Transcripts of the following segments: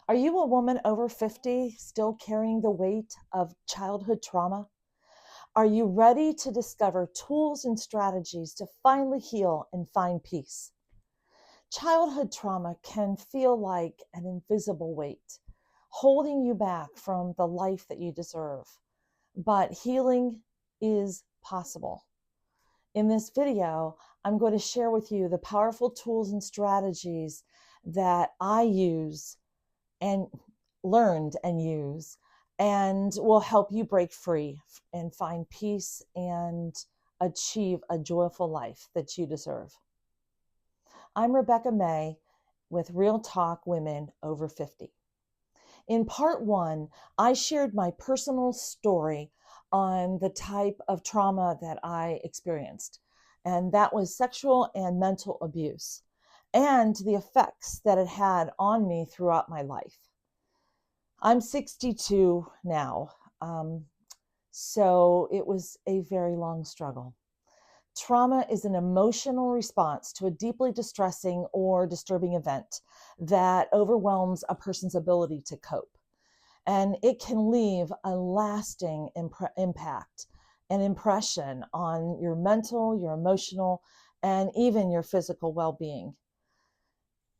Are you a woman over 50 still carrying the weight of childhood trauma? Are you ready to discover tools and strategies to finally heal and find peace? Childhood trauma can feel like an invisible weight, holding you back from the life that you deserve. But healing is possible. In this video, I'm going to share with you the powerful tools and strategies that I use and learned and use, and will help you break free and find peace and achieve a joyful life that you deserve. I'm Rebecca May with Real Talk Women Over 50. In part one, I shared my personal story on the type of trauma that I experienced, and that was sexual and mental abuse, and the effects that it had on me throughout my life. I'm 62 now, so it was a very long struggle. Trauma is an emotional response to a deeply distressing or disturbing event that overwhelms a person's ability to cope. And it can leave a lasting impact, an impression on your mental, your emotional, and even your physical well-being.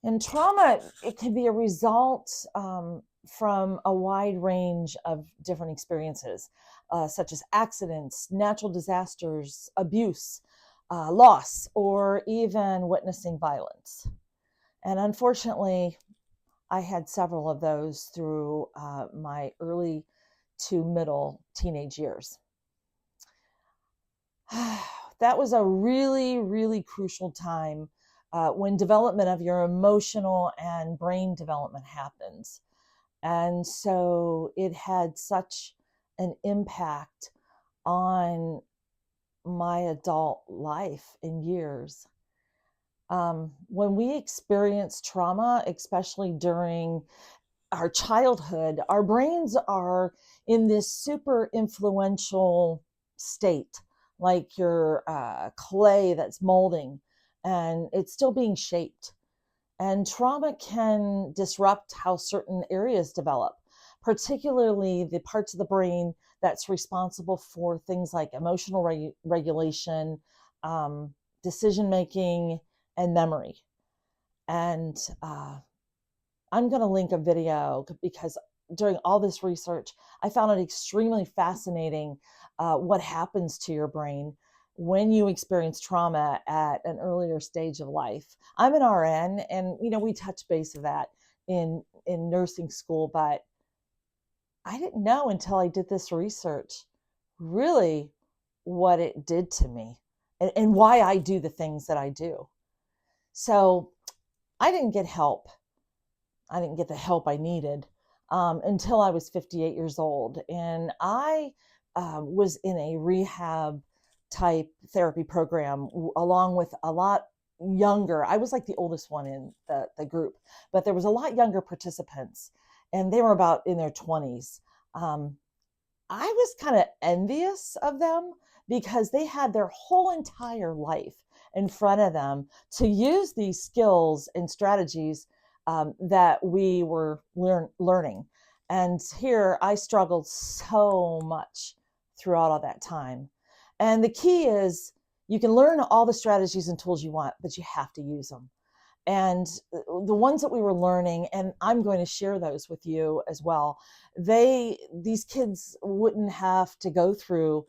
And trauma, it can be a result from a wide range of different experiences, such as accidents, natural disasters, abuse, loss, or even witnessing violence. And unfortunately, I had several of those through my early to middle teenage years. That was a really, really crucial time when development of your emotional and brain development happens. And so it had such an impact on my adult life and years. When we experience trauma, especially during our childhood, our brains are in this super influential state, like your clay that's molding and it's still being shaped. And trauma can disrupt how certain areas develop, particularly the parts of the brain that's responsible for things like emotional regulation, decision making, and memory. And I'm going to link a video because during all this research, I found it extremely fascinating what happens to your brain when you experience trauma at an earlier stage of life. I'm an RN, and we touch base of that in nursing school, but I didn't know until I did this research really what it did to me and why I do the things that I do. So I didn't get help. I didn't get the help I needed until I was 58 years old. And I was in a rehab type therapy program along with a lot younger. I was like the oldest one in the group, but there was a lot younger participants, and they were about in their 20s. I was kind of envious of them because they had their whole entire life in front of them to use these skills and strategies that we were learning. And here I struggled so much throughout all that time. And the key is you can learn all the strategies and tools you want, but you have to use them. And the ones that we were learning, and I'm going to share those with you as well, these kids wouldn't have to go through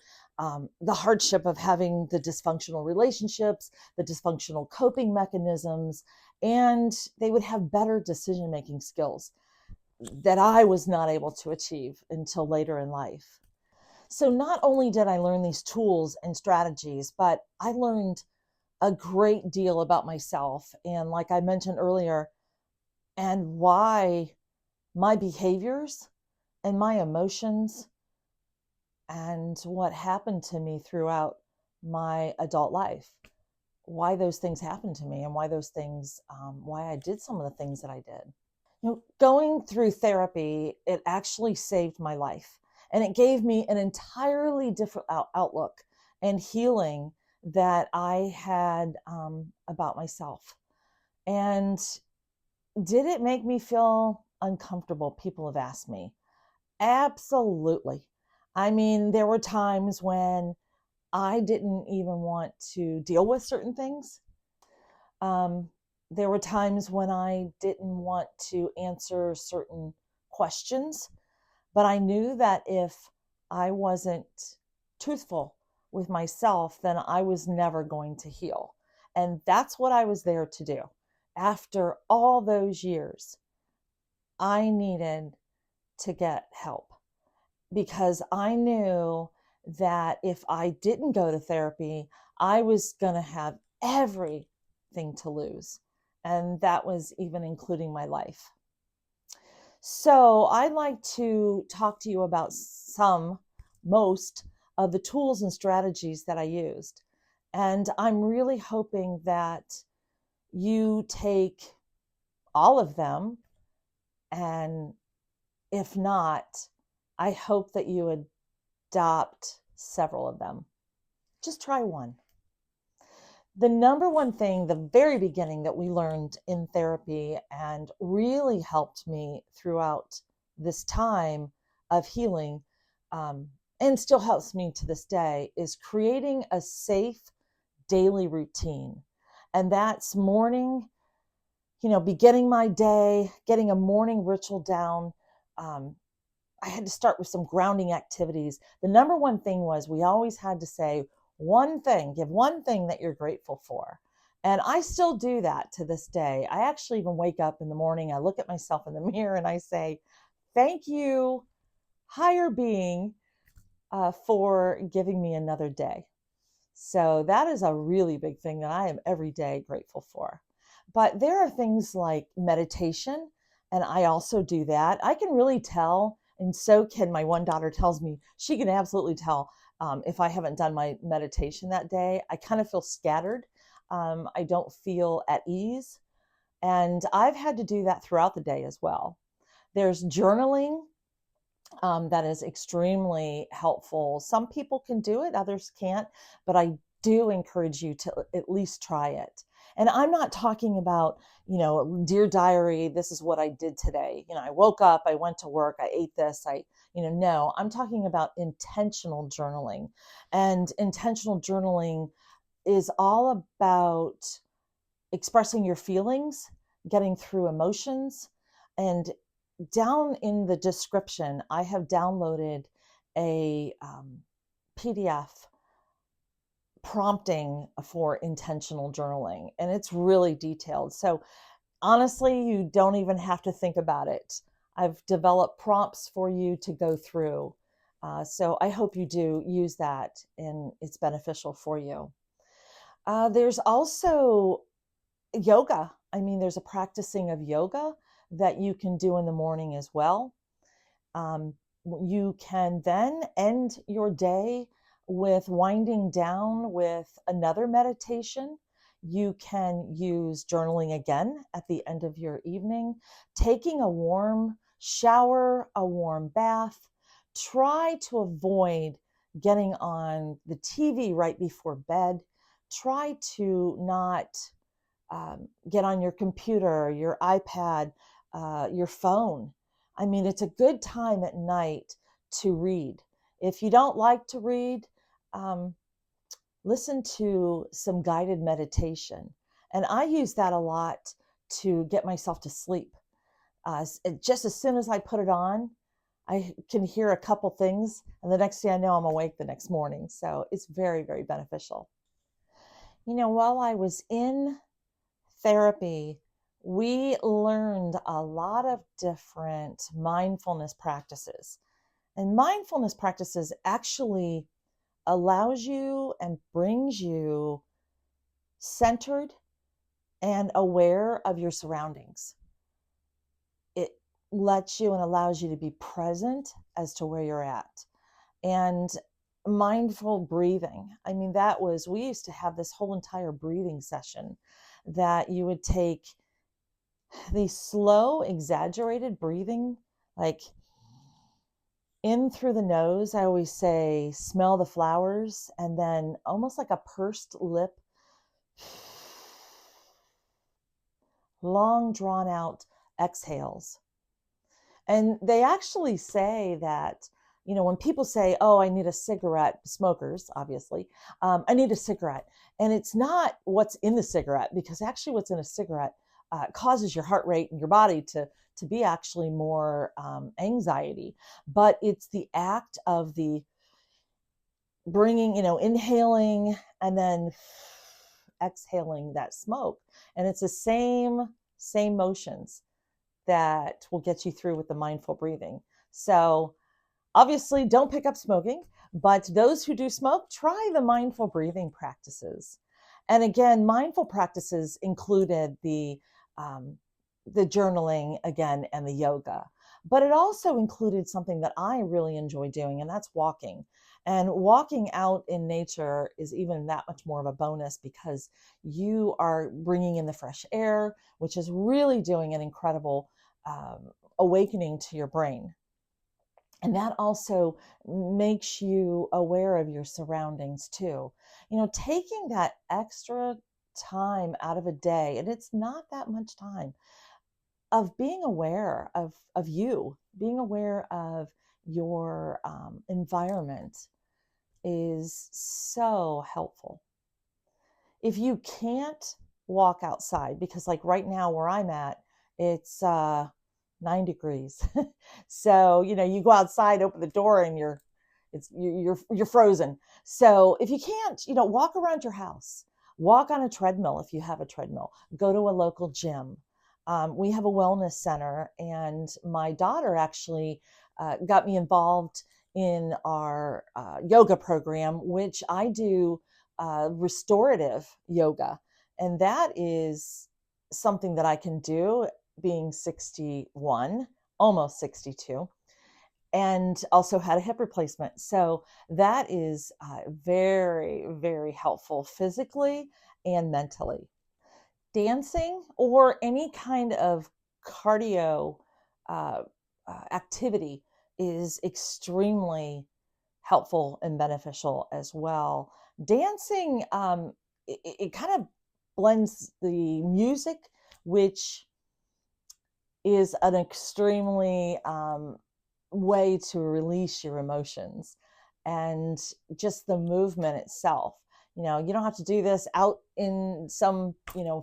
the hardship of having the dysfunctional relationships, the dysfunctional coping mechanisms, and they would have better decision-making skills that I was not able to achieve until later in life. So not only did I learn these tools and strategies, but I learned a great deal about myself. And like I mentioned earlier, and why my behaviors and my emotions and what happened to me throughout my adult life, why those things happened to me and why those things, why I did some of the things that I did. Going through therapy, it actually saved my life. And it gave me an entirely different outlook and healing that I had about myself. And did it make me feel uncomfortable people have asked me? Absolutely. I mean, there were times when I didn't even want to deal with certain things. Um, there were times when I didn't want to answer certain questions, but I knew that if I wasn't truthful with myself, then I was never going to heal. And that's what I was there to do. After all those years, I needed to get help because I knew that if I didn't go to therapy, I was going to have everything to lose. And that was even including my life. So I'd like to talk to you about most of the tools and strategies that I used. And I'm really hoping that you take all of them. And if not, I hope that you adopt several of them. Just try one. The number one thing, the very beginning that we learned in therapy and really helped me throughout this time of healing, and still helps me to this day, is creating a safe daily routine. And that's morning, beginning my day, getting a morning ritual down. I had to start with some grounding activities. The number one thing was we always had to say one thing, give one thing that you're grateful for. And I still do that to this day. I actually even wake up in the morning, I look at myself in the mirror and I say, thank you, higher being, for giving me another day. So that is a really big thing that I am every day grateful for. But there are things like meditation, and I also do that. I can really tell, and so can my one daughter tells me, she can absolutely tell if I haven't done my meditation that day. I kind of feel scattered. I don't feel at ease. And I've had to do that throughout the day as well. There's journaling, that is extremely helpful. Some people can do it, others can't, but I do encourage you to at least try it. And I'm not talking about, dear diary, this is what I did today. I woke up, I went to work, I ate this, no, I'm talking about intentional journaling. And intentional journaling is all about expressing your feelings, getting through emotions, and down in the description, I have downloaded a PDF prompting for intentional journaling, and it's really detailed. So honestly, you don't even have to think about it. I've developed prompts for you to go through. So I hope you do use that and it's beneficial for you. There's also yoga. I mean, there's a practicing of yoga that you can do in the morning as well. Um, you can then end your day with winding down with another meditation. You can use journaling again at the end of your evening, taking a warm shower, a warm bath. Try to avoid getting on the TV right before bed. Try to not get on your computer, your iPad, your phone. I mean, it's a good time at night to read. If you don't like to read, um, listen to some guided meditation. And I use that a lot to get myself to sleep. Just as soon as I put it on, I can hear a couple things, and the next thing I know, I'm awake the next morning. So it's very, very beneficial. While I was in therapy, we learned a lot of different mindfulness practices. And mindfulness practices actually allows you and brings you centered and aware of your surroundings. It lets you and allows you to be present as to where you're at. And mindful breathing. I mean, we used to have this whole entire breathing session that you would take the slow, exaggerated breathing, like in through the nose. I always say, smell the flowers, and then almost like a pursed lip, long drawn out exhales. And they actually say that, when people say, oh, I need a cigarette, smokers, obviously, I need a cigarette. And it's not what's in the cigarette, because actually what's in a cigarette causes your heart rate and your body to be actually more anxiety. But it's the act of the bringing, inhaling and then exhaling that smoke. And it's the same motions that will get you through with the mindful breathing. So obviously, don't pick up smoking, but those who do smoke, try the mindful breathing practices. And again, mindful practices included um, the journaling again and the yoga, but it also included something that I really enjoy doing, and that's walking. And walking out in nature is even that much more of a bonus, because you are bringing in the fresh air, which is really doing an incredible awakening to your brain. And that also makes you aware of your surroundings too. Taking that extra time out of a day, and it's not that much time, of being aware of you, being aware of your environment is so helpful. If you can't walk outside, because like right now where I'm at, it's 9 degrees. So, you go outside, open the door, and you're frozen. So if you can't, walk around your house, walk on a treadmill if you have a treadmill, go to a local gym. We have a wellness center, and my daughter actually got me involved in our yoga program, which I do restorative yoga. And that is something that I can do being 61, almost 62, and also had a hip replacement. So that is very, very helpful physically and mentally. Dancing or any kind of cardio uh, activity is extremely helpful and beneficial as well. Dancing, it kind of blends the music, which is an extremely way to release your emotions, and just the movement itself. You don't have to do this out in some,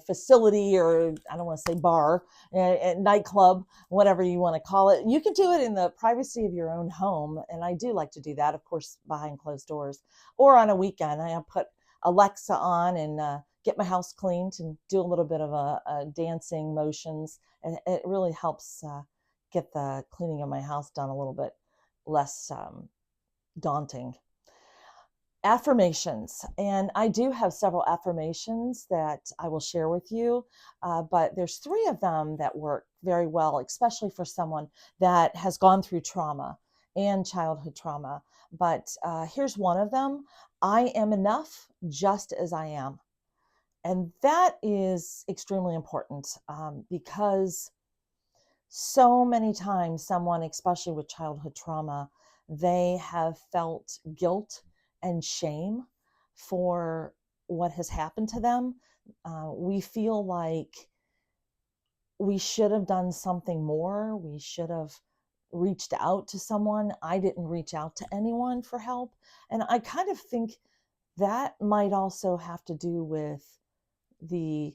facility, or I don't want to say bar, nightclub, whatever you want to call it. You can do it in the privacy of your own home. And I do like to do that, of course, behind closed doors, or on a weekend. I put Alexa on and get my house cleaned and do a little bit of a dancing motions. And it really helps get the cleaning of my house done a little bit less daunting. Affirmations. And I do have several affirmations that I will share with you, but there's three of them that work very well, especially for someone that has gone through trauma and childhood trauma. But here's one of them: I am enough just as I am. And that is extremely important, because so many times someone, especially with childhood trauma, they have felt guilt and shame for what has happened to them. We feel like we should have done something more. We should have reached out to someone. I didn't reach out to anyone for help. And I kind of think that might also have to do with the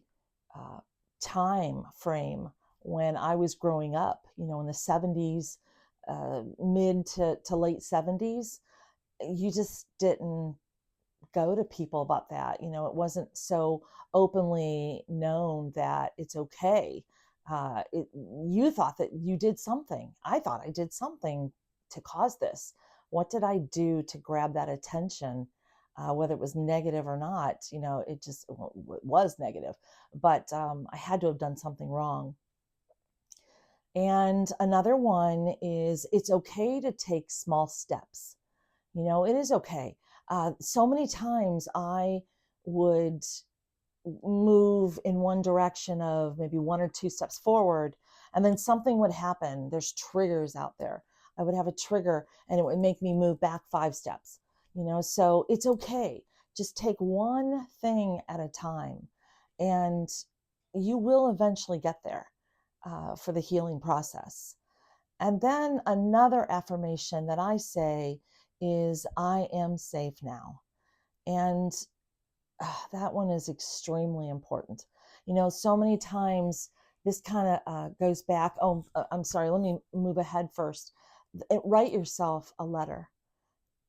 uh, time frame when I was growing up, in the 70s, mid to late 70s. You just didn't go to people about that. It wasn't so openly known that it's okay. You thought that you did something. I thought I did something to cause this. What did I do to grab that attention? Whether it was negative or not, it just it was negative. But I had to have done something wrong. And another one is, it's okay to take small steps. It is okay. So many times I would move in one direction of maybe one or two steps forward, and then something would happen. There's triggers out there. I would have a trigger and it would make me move back 5 steps. So it's okay. Just take one thing at a time, and you will eventually get there for the healing process. And then another affirmation that I say is, I am safe now. And that one is extremely important. So many times this kind of goes back. Oh, I'm sorry. Let me move ahead first. Write yourself a letter.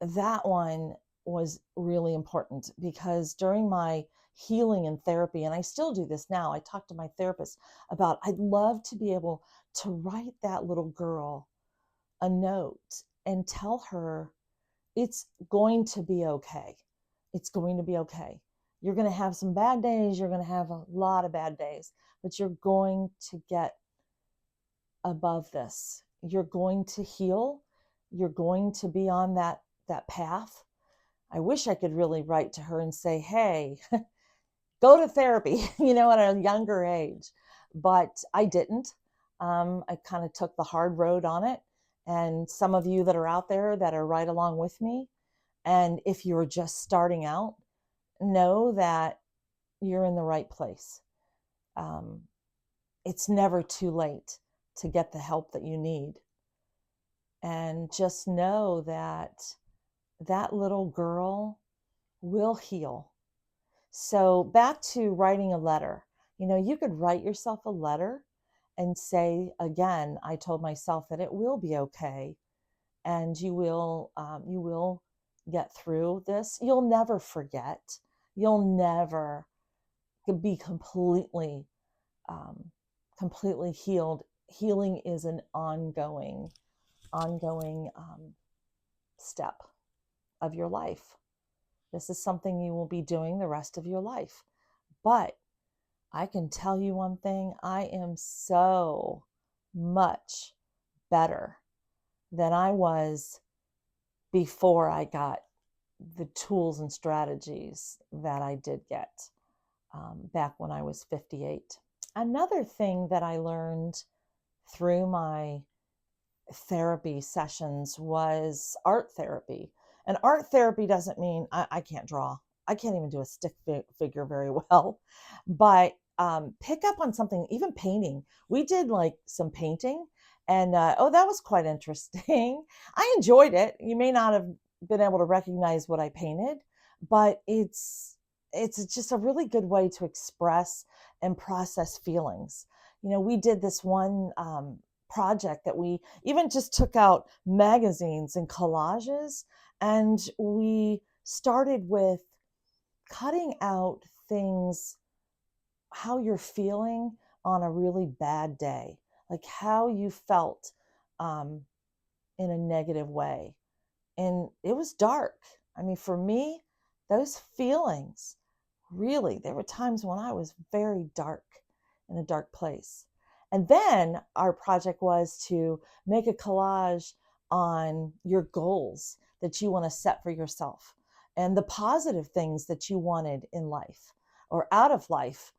That one was really important because during my healing and therapy, and I still do this now, I talk to my therapist about, I'd love to be able to write that little girl a note and tell her it's going to be okay. It's going to be okay. You're going to have some bad days. You're going to have a lot of bad days, but you're going to get above this. You're going to heal. You're going to be on that path. I wish I could really write to her and say, hey, go to therapy, at a younger age. But I didn't. I kind of took the hard road on it. And some of you that are out there that are right along with me, and if you're just starting out, know that you're in the right place. It's never too late to get the help that you need. And just know that that little girl will heal. So back to writing a letter. You could write yourself a letter and say, again, I told myself that it will be okay, and you will get through this. You'll never forget. You'll never be completely healed. Healing is an ongoing step of your life. This is something you will be doing the rest of your life. But I can tell you one thing, I am so much better than I was before I got the tools and strategies that I did get back when I was 58. Another thing that I learned through my therapy sessions was art therapy. And art therapy doesn't mean I can't draw. I can't even do a stick figure very well, but pick up on something, even painting. We did like some painting, and that was quite interesting. I enjoyed it. You may not have been able to recognize what I painted, but it's just a really good way to express and process feelings. We did this one project that we even just took out magazines and collages, and we started with cutting out things, how you're feeling on a really bad day, like how you felt in a negative way. And it was dark. I mean, for me, those feelings, really, there were times when I was very dark, in a dark place. And then our project was to make a collage on your goals that you want to set for yourself and the positive things that you wanted in life or out of life,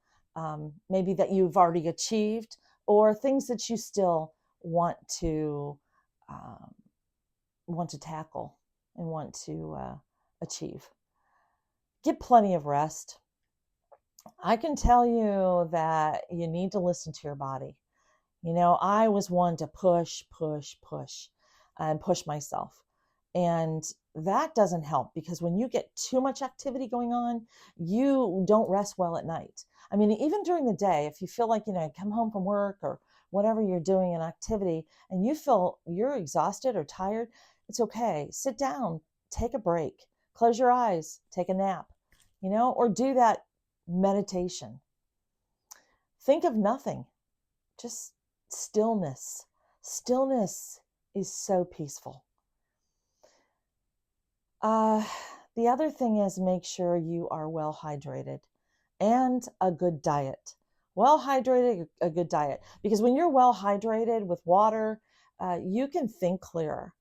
maybe that you've already achieved, or things that you still um, want to tackle and want to achieve. Get plenty of rest. I can tell you that you need to listen to your body. I was one to push and push myself. And that doesn't help, because when you get too much activity going on, you don't rest well at night. I mean, even during the day, if you feel like, come home from work or whatever you're doing in activity and you feel you're exhausted or tired, it's okay. Sit down, take a break, close your eyes, take a nap, or do that meditation. Think of nothing, just stillness. Stillness is so peaceful. The other thing is, make sure you are well hydrated and a good diet. Well hydrated, a good diet. Because when you're well hydrated with water, you can think clearer.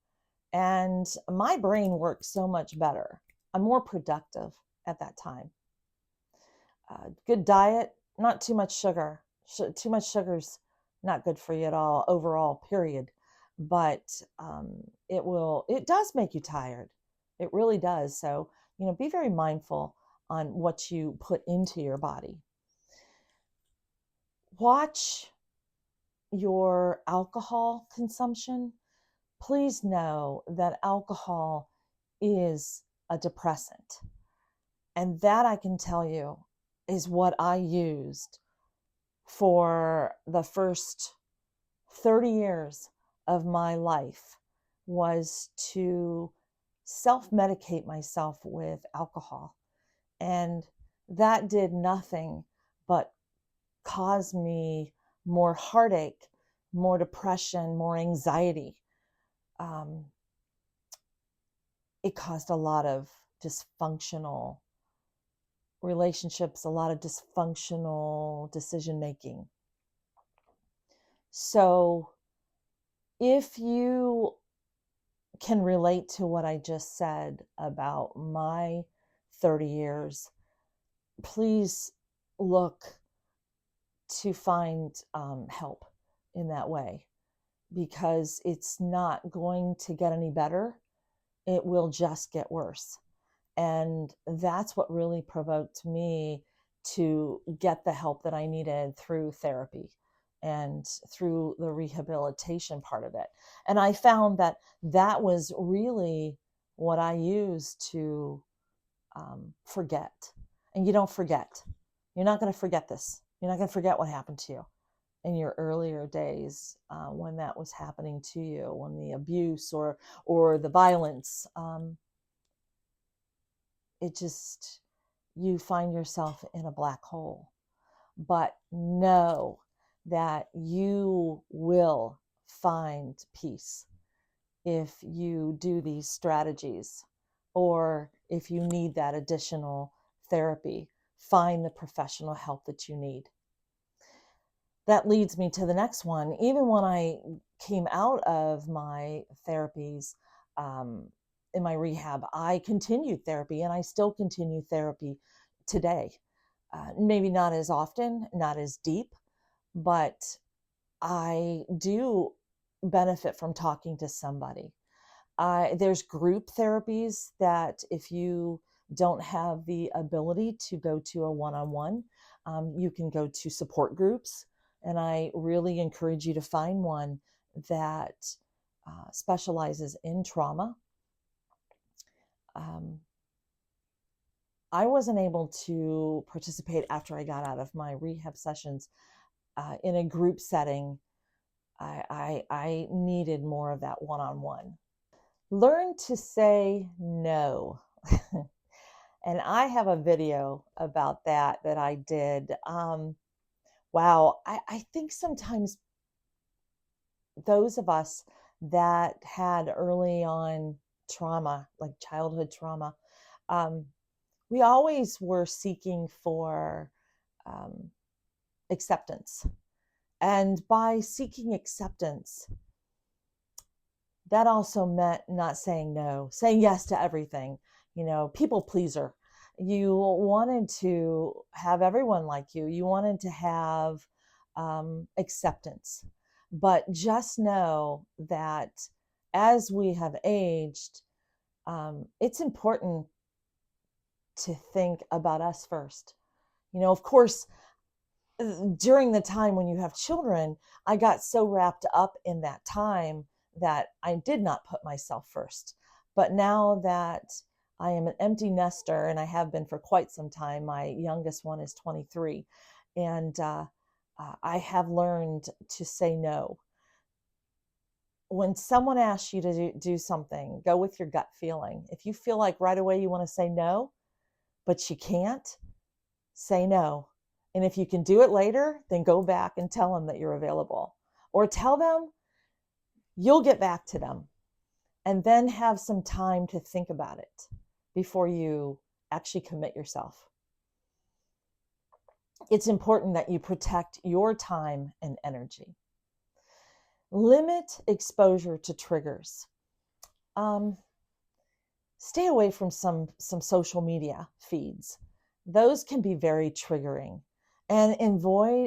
And my brain works so much better. I'm more productive at that time. Good diet, not too much sugar. Too much sugar's not good for you at all, overall, period. But it does make you tired. It really does. So, be very mindful on what you put into your body. Watch your alcohol consumption, please know that alcohol is a depressant. And that, I can tell you, is what I used for the first 30 years of my life, was to self-medicate myself with alcohol. And that did nothing but cause me more heartache, more depression, more anxiety. Um, it caused a lot of dysfunctional relationships, a lot of dysfunctional decision making. So if you can relate to what I just said about my 30 years, please look to find help in that way, because it's not going to get any better. It will just get worse. And that's what really provoked me to get the help that I needed through therapy and through the rehabilitation part of it. And I found that that was really what I used to forget. And you don't forget. You're not going to forget this. You're not going to forget what happened to you in your earlier days, when that was happening to you, when the abuse or the violence. It just, you find yourself in a black hole. But know that you will find peace if you do these strategies, or if you need that additional therapy, find the professional help that you need. That leads me to the next one. Even when I came out of my therapies, in my rehab, I continued therapy, and I still continue therapy today. Maybe not as often, not as deep, but I do benefit from talking to somebody. There's group therapies that, if you don't have the ability to go to a one-on-one, you can go to support groups. And I really encourage you to find one that specializes in trauma. I wasn't able to participate after I got out of my rehab sessions in a group setting. I needed more of that one-on-one. Learn to say no. And I have a video about that I did. Wow, I think sometimes those of us that had early on trauma, like childhood trauma, we always were seeking for acceptance. And by seeking acceptance, that also meant not saying no, saying yes to everything. People pleaser. You wanted to have everyone like you. You wanted to have acceptance. But just know that as we have aged, it's important to think about us first. Of course, during the time when you have children, I got so wrapped up in that time that I did not put myself first. But now that I am an empty nester, and I have been for quite some time, my youngest one is 23, and I have learned to say no. When someone asks you to do something, go with your gut feeling. If you feel like right away you want to say no, but you can't, say no. And if you can do it later, then go back and tell them that you're available, or tell them you'll get back to them, and then have some time to think about it before you actually commit yourself. It's important that you protect your time and energy. Limit exposure to triggers. Stay away from some social media feeds. Those can be very triggering. And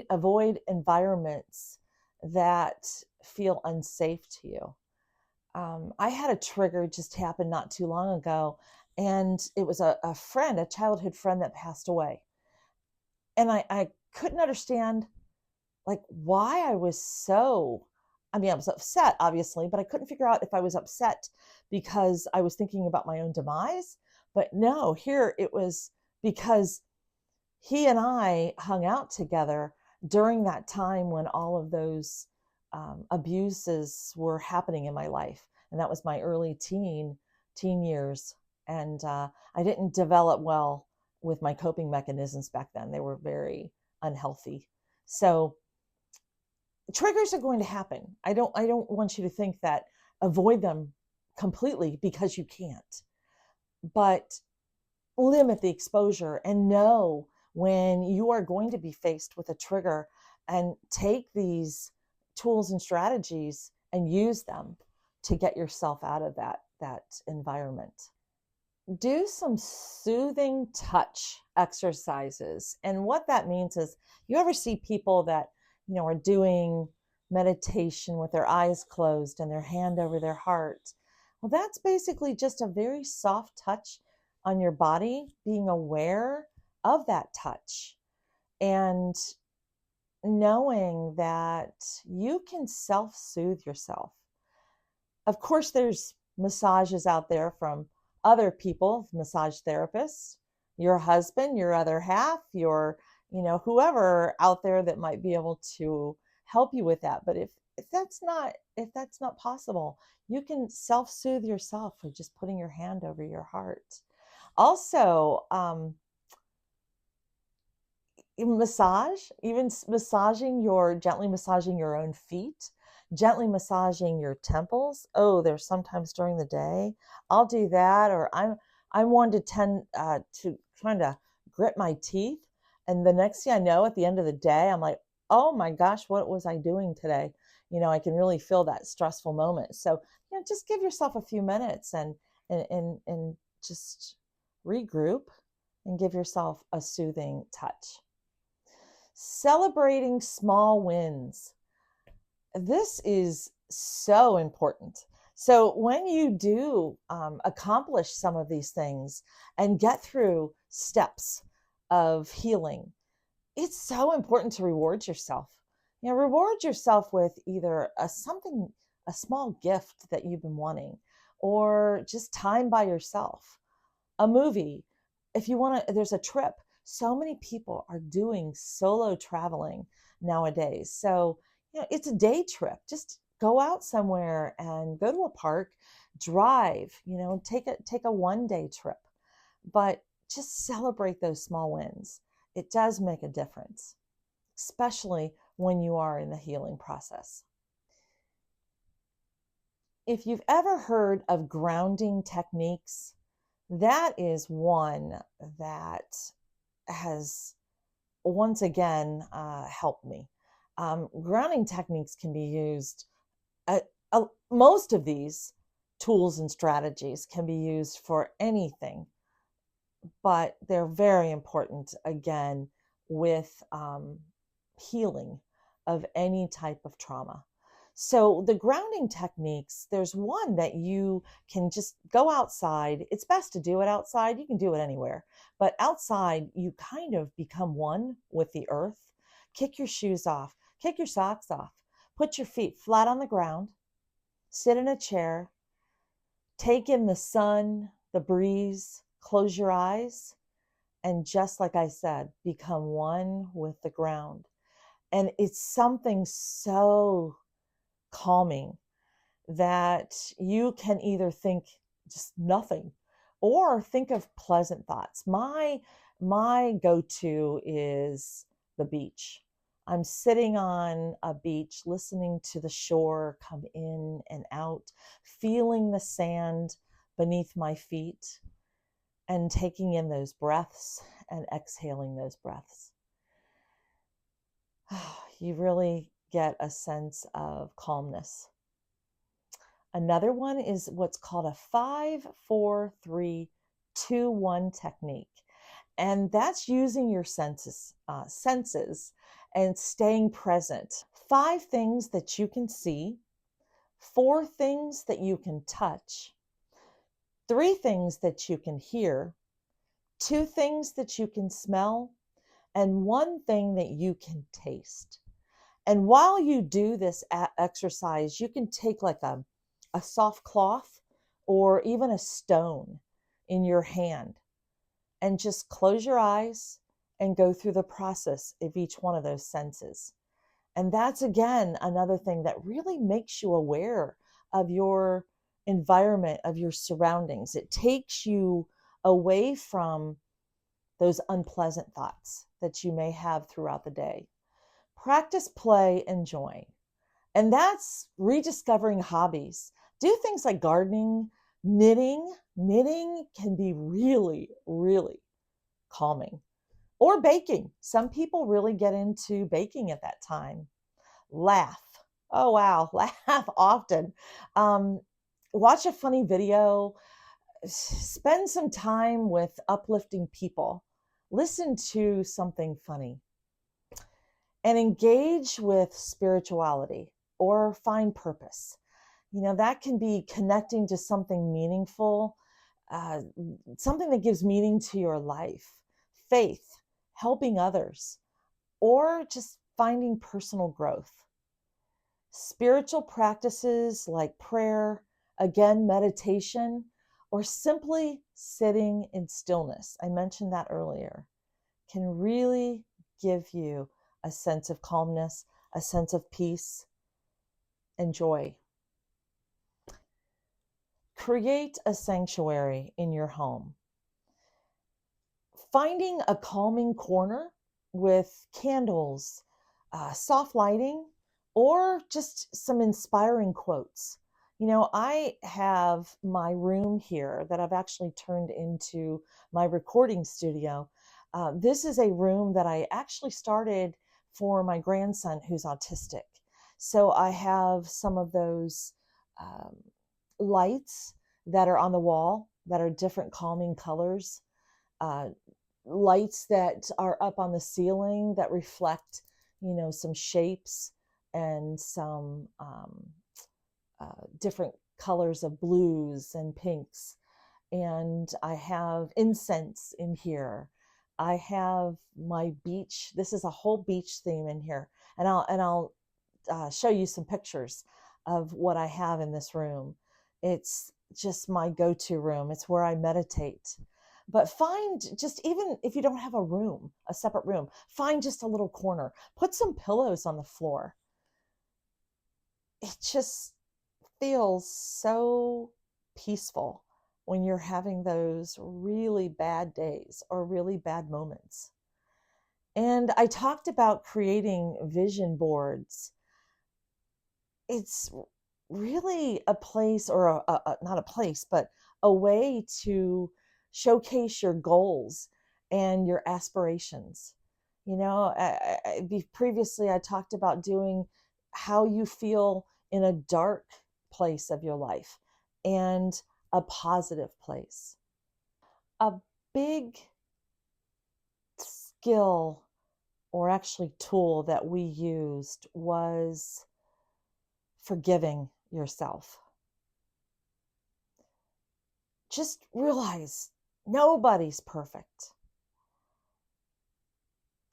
avoid environments that feel unsafe to you. I had a trigger just happen not too long ago, and it was a friend, a childhood friend, that passed away. And I couldn't understand like why I was so, I mean, I was upset, obviously, but I couldn't figure out if I was upset because I was thinking about my own demise. But no, here it was because he and I hung out together during that time when all of those abuses were happening in my life, and that was my early teen years. And I didn't develop well with my coping mechanisms back then; they were very unhealthy. So triggers are going to happen. I don't want you to think that avoid them completely because you can't, but limit the exposure and know when you are going to be faced with a trigger and take these tools and strategies and use them to get yourself out of that environment. Do some soothing touch exercises. And what that means is, you ever see people that, are doing meditation with their eyes closed and their hand over their heart? Well, that's basically just a very soft touch on your body, being aware of that touch and knowing that you can self soothe yourself. Of course, there's massages out there from other people, massage therapists, your husband, your other half, your, whoever out there that might be able to help you with that. But if that's not possible, you can self-soothe yourself by just putting your hand over your heart. Also, even gently massaging your own feet, gently massaging your temples. Oh, there's sometimes during the day I'll do that, or I'm one to tend to trying to grit my teeth, and the next thing I know, at the end of the day, I'm like, oh my gosh, what was I doing today? I can really feel that stressful moment. So just give yourself a few minutes and just regroup and give yourself a soothing touch. Celebrating small wins. This is so important. So when you do accomplish some of these things and get through steps of healing, it's so important to reward yourself. Reward yourself with either a small gift that you've been wanting, or just time by yourself, a movie. If you want to, there's a trip. So many people are doing solo traveling nowadays. So, it's a day trip. Just go out somewhere and go to a park, drive, take a 1 day trip, but just celebrate those small wins. It does make a difference, especially when you are in the healing process. If you've ever heard of grounding techniques, that is one that has once again helped me. Grounding techniques can be used, most of these tools and strategies can be used for anything, but they're very important, again, with healing of any type of trauma. So the grounding techniques, there's one that you can just go outside. It's best to do it outside. You can do it anywhere, but outside you kind of become one with the earth. Kick your shoes off, kick your socks off, put your feet flat on the ground, sit in a chair, take in the sun, the breeze, close your eyes, and just like I said, become one with the ground. And it's something so calming that you can either think just nothing or think of pleasant thoughts. My go-to is the beach. I'm sitting on a beach, listening to the shore come in and out, feeling the sand beneath my feet, and taking in those breaths and exhaling those breaths. You really get a sense of calmness. Another one is what's called a 5-4-3-2-1 technique. And that's using your senses and staying present. 5 things that you can see, 4 things that you can touch, 3 things that you can hear, 2 things that you can smell, and 1 thing that you can taste. And while you do this exercise, you can take like a soft cloth or even a stone in your hand and just close your eyes and go through the process of each one of those senses. And that's again another thing that really makes you aware of your environment, of your surroundings. It takes you away from those unpleasant thoughts that you may have throughout the day. Practice play and joy. And that's rediscovering hobbies. Do things like gardening, knitting. Knitting can be really, really calming. Or baking. Some people really get into baking at that time. Laugh. Oh, wow. Laugh often. Um, Watch a funny video. Spend some time with uplifting people. Listen to something funny and engage with spirituality or find purpose. That can be connecting to something meaningful, uh, something that gives meaning to your life, faith, helping others, or just finding personal growth. Spiritual practices like prayer, again, meditation, or simply sitting in stillness, I mentioned that earlier, can really give you a sense of calmness, a sense of peace and joy. Create a sanctuary in your home. Finding a calming corner with candles, soft lighting, or just some inspiring quotes. I have my room here that I've actually turned into my recording studio. This is a room that I actually started for my grandson who's autistic. So I have some of those um, lights that are on the wall that are different calming colors, uh, lights that are up on the ceiling that reflect, some shapes and some different colors of blues and pinks. And I have incense in here. I have my beach. This is a whole beach theme in here, and I'll show you some pictures of what I have in this room. It's just my go-to room. It's where I meditate. But find, just even if you don't have a room, a separate room, find just a little corner. Put some pillows on the floor. It just feels so peaceful when you're having those really bad days or really bad moments. And I talked about creating vision boards. It's really a place, or not a place, but a way to showcase your goals and your aspirations. Previously I talked about doing how you feel in a dark place of your life and a positive place. A big skill, or actually tool, that we used was forgiving yourself. Just realize nobody's perfect.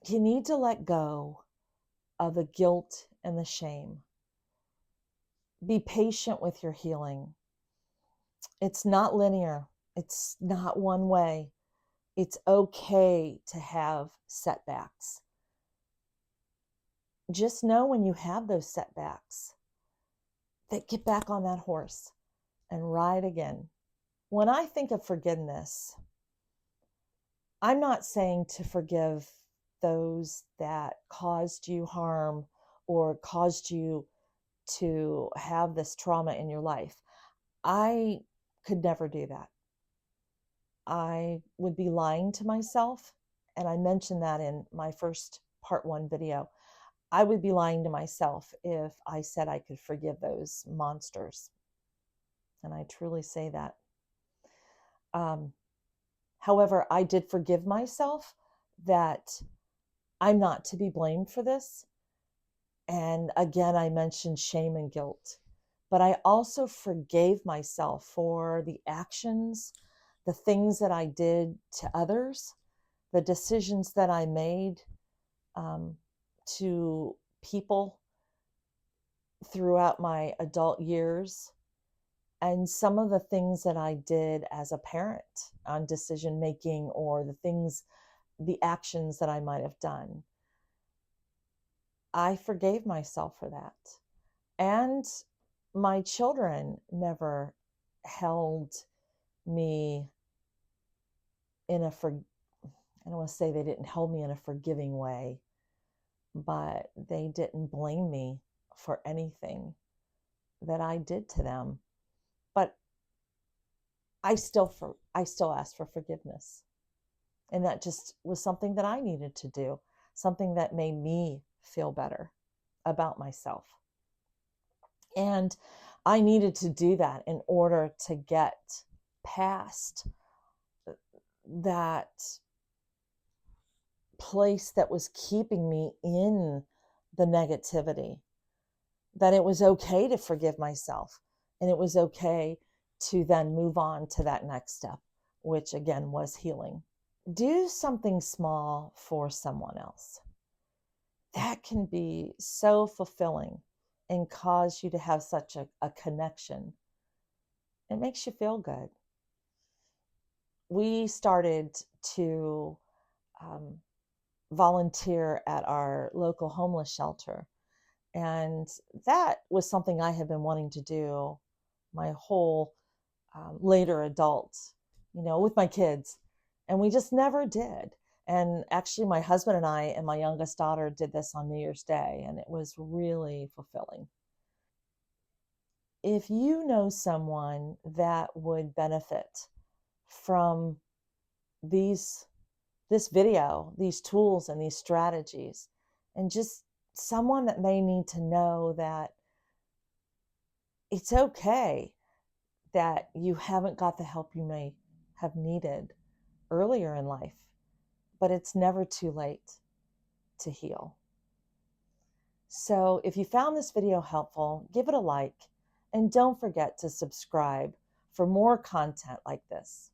You need to let go of the guilt and the shame. Be patient with your healing. It's not linear. It's not one way. It's okay to have setbacks. Just know when you have those setbacks that get back on that horse and ride again. When I think of forgiveness, I'm not saying to forgive those that caused you harm or caused you to have this trauma in your life. I could never do that. I would be lying to myself. And I mentioned that in my first part 1 video. I would be lying to myself if I said I could forgive those monsters. And I truly say that. However, I did forgive myself that I'm not to be blamed for this. And again, I mentioned shame and guilt. But I also forgave myself for the actions, the things that I did to others, the decisions that I made to people throughout my adult years and some of the things that I did as a parent on decision making or the actions that I might have done. I forgave myself for that. And my children never held me in a I don't want to say they didn't hold me in a forgiving way, but they didn't blame me for anything that I did to them. But I still ask for forgiveness. And that just was something that I needed to do, something that made me feel better about myself. And I needed to do that in order to get past that place that was keeping me in the negativity, that it was okay to forgive myself and it was okay to then move on to that next step, which again was healing. Do something small for someone else. That can be so fulfilling and cause you to have such a connection. It makes you feel good. We started to um, volunteer at our local homeless shelter. And that was something I had been wanting to do my whole later adult, with my kids. And we just never did. And actually, my husband and I and my youngest daughter did this on New Year's Day, and it was really fulfilling. If you know someone that would benefit from these this video, these tools and these strategies, and just someone that may need to know that it's okay that you haven't got the help you may have needed earlier in life, but it's never too late to heal. So if you found this video helpful, give it a like and don't forget to subscribe for more content like this.